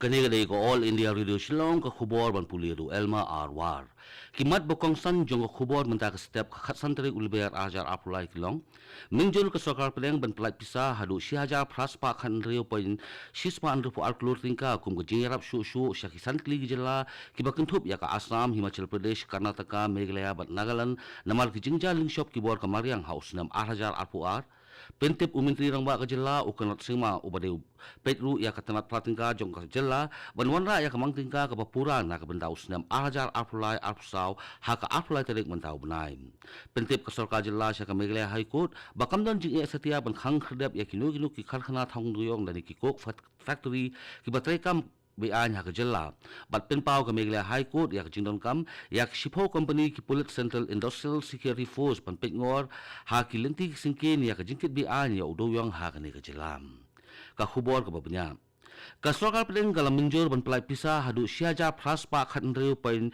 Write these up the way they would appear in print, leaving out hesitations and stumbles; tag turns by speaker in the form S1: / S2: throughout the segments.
S1: Kani ko All India Radio Shillong ka khubor ban puliru Elma Arwar. Kimat bokong san jong ka khubor menta ka setiap khatsan tari ulbear ajar apulai kilong. Mingjol ka sokar peleng ban pelai pisa hadu si hajar praspa khan rio poin sispa andru pu alklur tingka kum ka jingrap shu syakisan kli gijela kibakin thup ya ka Assam, Himachal Pradesh, Karnataka, Meghalaya bat Nagaland namal ki jingja lingshop kibor ka Mariang House nam hajar apuar. Pentip umintri rang ba ka jela ukanat sima ubadeu petru ya katanat pratingka jong ka jela banwanra ya kamang tingka ka papura na ka bendau snam ajar apulai apsau haka apulai terik mentau benai pentip ka sorka jela sya ka Meghalaya High Court bakam dan jing ya setia ban khang khrdep ya kinu ki kharkhana thong duyong dan ki kok factory ki batrai kam bian ha kejela bat penpau ke Meghalaya High Court yak jingdon kam yak Shipho Company ki Pulit Central Industrial Security Force pan pengor ha ki lenti singkin yak jingkit bian ya udoyong ha kani kejelam ka khubor ka babnya ka sorkar pedeng kalam minjur ban pelai pisa hadu siaja praspa khat ndreu pain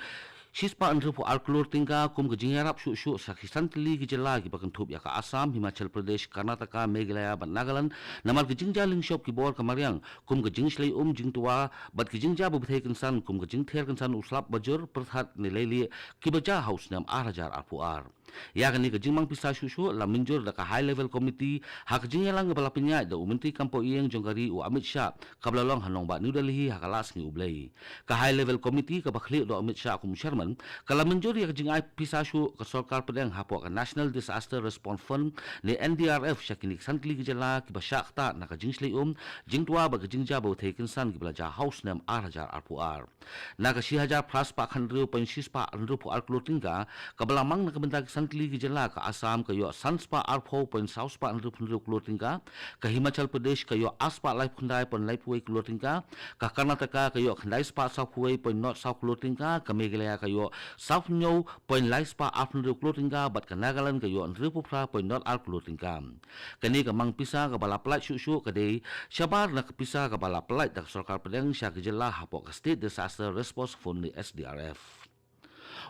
S1: Sispa andru pu alklur tingka kum ke jingarap syu sakisan tili gejela ki bakan thup ya ka Assam, Himachal Pradesh, Karnataka, Meghalaya ban Nagaland namal ke jingja lingshop ki bor ka Mariang kum ke jingslei jingtua bat ke jingja bu bethai kensan kum ke jingther kensan uslap bajur perthat nilai ki baja house nam arajar apuar ya kani ke jingmang pisa syu la minjur da ka high level committee ha ke jingalang bala pinya da umenti kampo ieng jongkari u Amit Shah kablalong hanong ba New Delhi ha kalas ni ublei ka high level committee ka bakhli do Amit Shah kum chairman kala minjur ya ke jingai pisa syu ka sarkar pedang hapo ka National Disaster Response Fund ni NDRF syakini santli ki jela ki basyakta na ka jingslei jingtua ba ke jingja bo thai kinsan ki balaja house nam arajar apuar na ka si hajar praspa khandru pensispa andru pu alklur tingka ka balamang na ka bentak santli ki jela ka Assam kayo sanspa arpho point sauspa andru phundru klur tingka ka Himachal Pradesh kayo aspa life khandai pon life way klur tingka ka Karnataka kayo khandai spa south way point north south klur tingka ka Meghalaya kayo south nyo point life spa afndru klur tingka bat ka Nagaland kayo andru pupra point north al klur tingka kani ka mang pisa ka bala plat syu ka dei syabar na ka pisa ka bala plat dak sarkar pedang sya ka jela hapo ka State Disaster Response Fund ni SDRF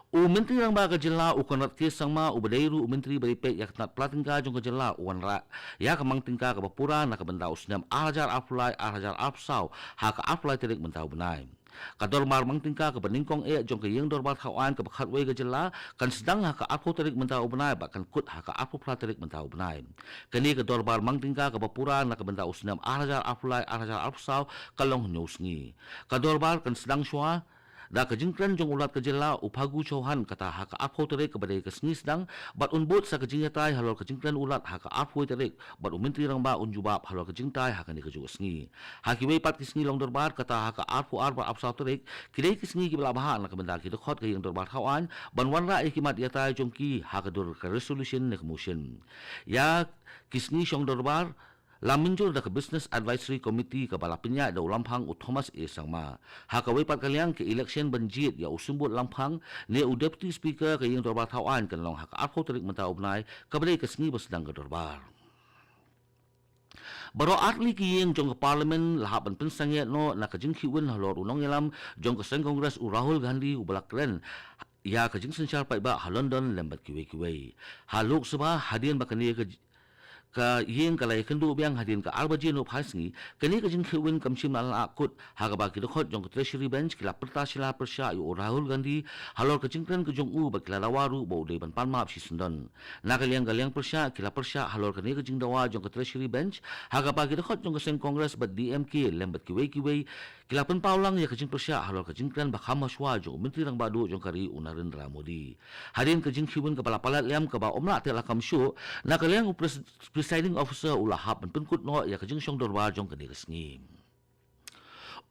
S1: Menteri rang ba ka jela ukanat ke sangma ubadairu menteri beripet yak nat platingka jong ka jela wanra ya kamang tingka ka bapura na ka bendau snam ajar aflai ajar afsau ha ka aflai terik mentau benai ka dormar mang tingka ka beningkong jong ka yeng dormar khawan ka bakhat we ka jela kan sedang ha ka apo terik mentau benai ba kan kut ha ka apo pra terik mentau benai kani ka dormar mang tingka ka bapura na ka bendau snam ajar aflai ajar afsau kalong nyusngi ka dormar kan sedang shwa da ka jingkran jong ulat ka jela uphagu chauhan kata ha ka apho tere ka badai ka sngis dang bat unbut sa ka jingyatai halor ka jingkran ulat ha ka apho tere bat umintri rang ba unjubab halor ka jingtai ha ka ni ka ju sngi ha ki wei pat ki sngi long dorbar kata ha ka apho arba apsau tere kidai ki sngi ki bala bahan la ka benda ki khot ka yang dorbar khawan ban wanra e ki mat yatai jong ki ha ka dor ka resolution ne motion ya ki sngi shong dorbar Laminjul da ka Business Advisory Committee ka balapinya da ulampang u Thomas A. Sangma. Haka wipat kaliang ke election banjit ya usumbut lampang ni u Deputy Speaker ka yung dorbar tauan kan long haka arko terik mentau benai ka balai ka sengi bersedang ka dorbar. Baro atli ki yung jong ka parlimen lahapan pensangya no na ka jingkiwin halor unong yalam jong ka Seng Kongres u Rahul Gandhi u balakren ya ka jing sensyar pa iba ha London lembat kiwe-kiwe. Ha Lok Sabha hadian bakani ka yeng kalai kendu biang hadin ka arbaji no phasngi kani ka jing khwin kamchim al akut ha ka ba ki khot jong treasury bench kila perta sila persya yu Rahul Gandhi halor ka jingkran ka jong u ba kila lawaru bo de ban pan map si sundan na ka liang persya kila persya halor kani ka jing dawa jong ka treasury bench ha ka ba ki khot jong ka Seng Congress ba DMK lembat kiwe kila pen paulang ya ka jing persya halor ka jingkran ba khama shwa jong menteri rang badu jong kari Narendra Modi hadin ka jing khwin ka bala palat liam ka ba omla te la kam shu na ka liang presiding officer ulahap penkut no ya kajing syong dorbar jong kadiresngi.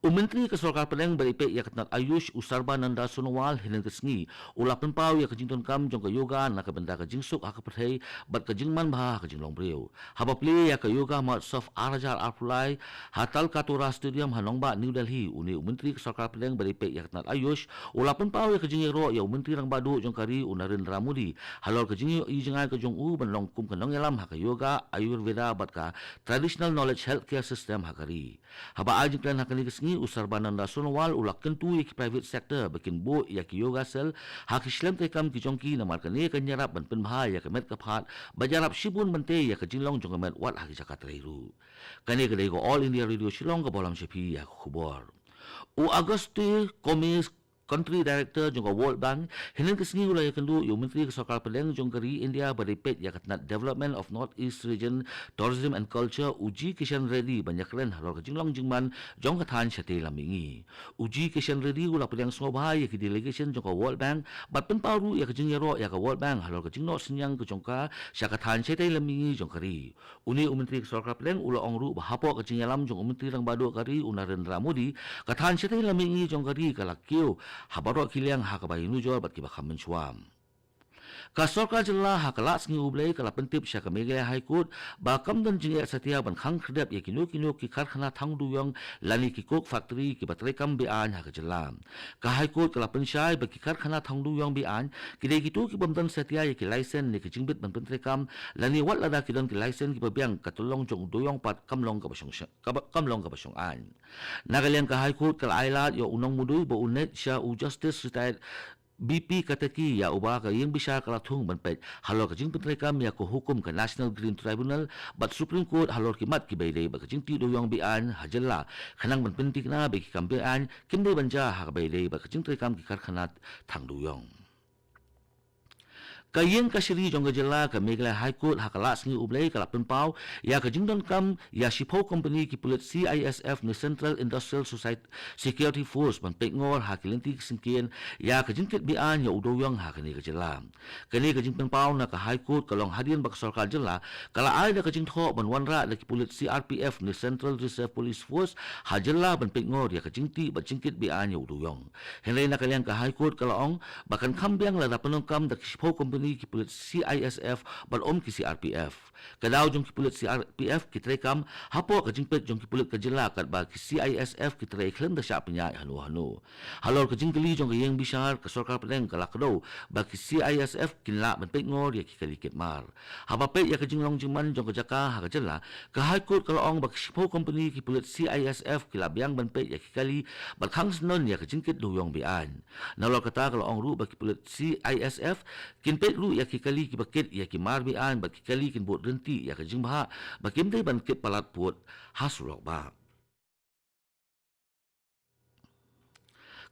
S1: Menteri ke Sarkar Pedang beripek ya ketnat Ayush Usarba Nanda Sonowal hinan kesngi ulah penpau ya kajing tonkam jong ke yoga na ke benda kajing suk ha ke perhai bat kajing man bah kajing long breu haba pli ya ke yoga mat sof arajar arpulai hatal katura stadium hanong ba New Delhi uni Menteri ke Sarkar Pedang beripek ya ketnat Ayush ulah penpau ya kajing ro ya Menteri rang badu jong kari Narendra Modi halor kajing i jengai ke jong u ban long kum kanong yalam ha ke yoga ayurveda bat ka traditional knowledge healthcare system ha kari haba ajing klan ha kani kesngi Usarbananda Sonowal ulak kentu ki private sector bikin bo ya ki yoga sel ha ki shlem te kam ki jongki namar kani kan yarap ban pen bha ya kemet kaphat bajarap sibun bante ya ka jinglong jong kemet wat ha ki Jakarta ru kani kedai ko All India Radio Shillong ka bolam shepi ya khubor O Auguste Comis Country Director jong World Bank hinan kesengi ulaya kendu yu menteri kesokal pedeng jong keri India beripet ya katnat Development of North East Region Tourism and Culture uji Kishan Reddy banyak keren halor kejinglong jingman jong katan syate lamingi uji Kishan Reddy ulah pedeng sobha ya ki delegation jong World Bank bat penparu ya kejingyaro ya ka World Bank halor kejingno senyang ke jongka syakatan syate lamingi jong keri uni menteri kesokal pedeng ulah ongru bahapo kejingyalam jong menteri rang badu kari Narendra Modi katan syate lamingi jong keri kalakyo habarok kiliang hakabayi nujol bat kibakam mensuam. Kasorka jela hakalak sengi ublay kala pentip syaka megaya High Court bakam dan jingya setia ban khang kredap ya kinu ki karkhana thang duyong lani ki cook factory ki batrekam bian haka jela. Ka High Court kala pensyai bagi karkhana thang duyong bian kidai gitu ki bamdan setia ya ki license ni ki jingbit ban pentrekam lani wat lada ki don ki license ki babiang katulong jong duyong pat kamlong ka basyong an. Nagalian ka High Court kala ailat yo unong mudui bo unet sya u justice retired BP kataki ya ubah ka yang bisa kalatung banpet halor kajing pentrekam ya ko hukum ke National Green Tribunal bat Supreme Court halor kimat ki baydai ba kajing ti doyong bian hajalla khanang banpentik na beki kambian kimdai banja ha baydai ba kajing trekam ki karkhanat thang doyong kayeng kasiri jong gejala ka Meghalaya High Court hakala sengi ublay kala penpau ya ka jingdon kam ya Shipho Company ki pulit CISF ni Central Industrial Society Security Force ban pengor hakilinti singkien ya ka jingkit bian ya udoyong hakani gejala kani ka jing penpau na ka High Court kalong hadian bak sarkar jela kala ai da ka jing tho ban wanra da ki pulit CRPF ni Central Reserve Police Force hajela ban pengor ya ka jingti ba jingkit bian ya udoyong henlai na kalian ka High Court kalaong bakan kambiang la da penongkam da Shipho Company ki pulit CISF balom ki CRPF kadaw jong ki pulit CRPF ki trekam hapo ka jingpet jong ki pulit ka jela kat ba ki CISF ki treklen da sya penya hanu halor ka jingkeli jong ka yeng bisar ka sarkar pedeng kala kado ba ki CISF kinla ban pengor ya ki kalikit mar habape ya ka jinglong jingman jong ka jaka ha ka jela ka High Court kalaong ba ki Shipho Company ki pulit CISF ki labiang ban pe ya ki kali ba khang snon ya ka jingkit duyong bian nalor kata kalaong ru ba ki pulit CISF kinpet lu ya ki kali ki bakit ya ki marbian ba ki kali kin bot renti ya ka jingbaha ba kimdai ban kit palat puot hasurok ba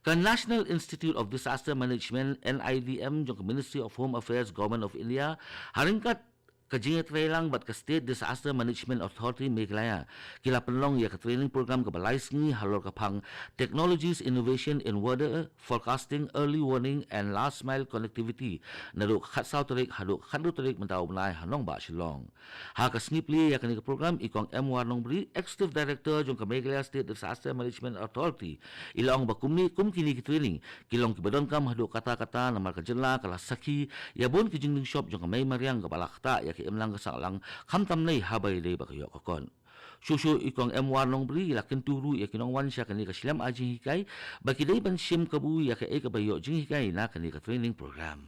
S1: ka National Institute of Disaster Management NIDM jong Ministry of Home Affairs Government of India haringkat kajingat trailang bat ka State Disaster Management Authority Meghalaya kila penlong ya ka training program ka balai sengi halor ka phang Technologies Innovation in Weather Forecasting Early Warning and Last Mile Connectivity naduk khatsau tarik haduk khadu tarik mentau benai hanong ba silong ha ka snipli ya ka ni program ikong M Warnong Bri Executive Director jong ka Meghalaya State Disaster Management Authority ilong ba kumni kini ki training kilong ki badon kam haduk kata-kata namar ka jela kala saki ya bon ki jingling shop jong ka may mariang ka balakta ya ki emlang kasalang khamtam nei habai dei ba kayo kakon susu ikong M1 nong bri lakin turu ya kinong wan sya kani ka silam aji hikai baki dei ban sim kabu ya ka e ka bayo jing hikai na kani ka training program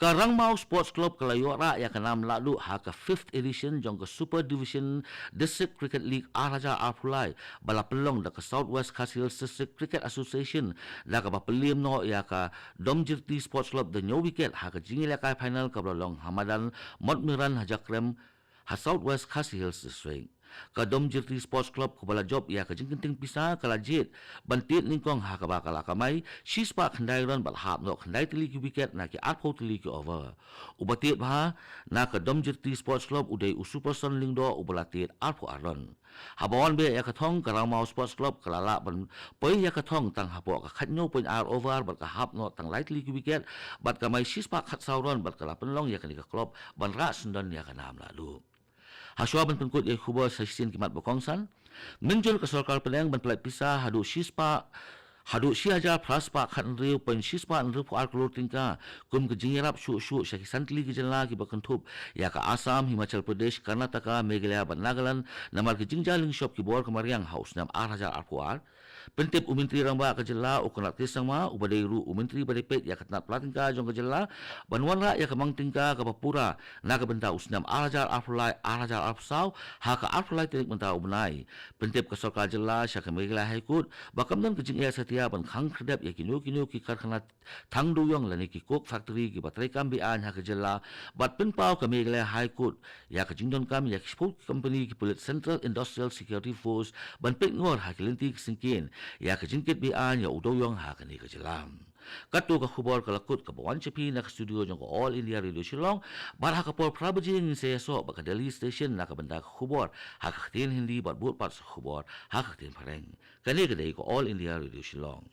S1: Karangmau Sports Club Kalayora ya kanam lalu ha ka 5th edition jong ka Super Division District Cricket League Araja Arpulai bala pelong da ka Southwest Khasi Hills District Cricket Association da ka bapelim no ya ka Domjirti Sports Club the new wicket ha ka jingil ka final ka balong Hamadan Modmiran Hajakrem ha Southwest Khasi Hills District ka Domjirti Sports Club ko bala job ya ka jingkenting pisa kala jet bantit ningkong ha ka bakala kamay sispa khandai ron bal hap no khandai tili ki wicket na ki atpo tili ki over ubatit ba na ka Domjirti Sports Club udai usuperson lingdo ubalatit atpo aron habawan be ya ka thong Karangmau Sports Club kalala ban poi ya ka thong tang hapo ka khatnyo point ar over bal ka hap no tang light tili ki wicket bat kamay sispa khat sauron bal kala penlong ya ka ni ka club ban ra sundan ya ka nam lalu Haswa ban pengkut ya kubo sa sin kimat bokongsan menjol ka sarkar peleng ban pelak pisa hadu sispa hadu siaja praspa khan riu pen sispa nru pu arklor tingka kum ke jingirap shu syaki santli ki jela ki bakentup ya ka Assam Himachal Pradesh Karnataka Meghalaya ban Nagaland namar ki jingjaling shop ki bor kamariang house nam araja arpuar Pentip umintri ramba ke jela ukanat kisang ma ubadai ru umintri badai pet ya katnat platingka jong ke jela banwan ra ya kamang tingka ke papura na ke benta usnam arajar aflai arajar afsau ha ka aflai tinik benta ubnai pentip ke sokal jela sya ke megila haikut bakam dan kejing ya setia ban khang kedap ya kinu ki karkhana thangdu yong lani ki kok factory ki batrai kambi an ha ke jela bat penpau ke megila haikut ya ke jingdon kam ya sport company ki pulit Central Industrial Security Force ban pek ngor ha ke linti singkin ya ke jingkit bi an ya udoyong ha ke ni ke jelam katu ka khubor ka lakut ka bawan chepi na ka studio jong ko All India Radio Shillong bar ha ka por prabajing se so ba ka Delhi station na ka benda ka khubor ha ka tin hindi bat but pat sa khubor ha ka tin pareng kani ka dei ko All India Radio Shillong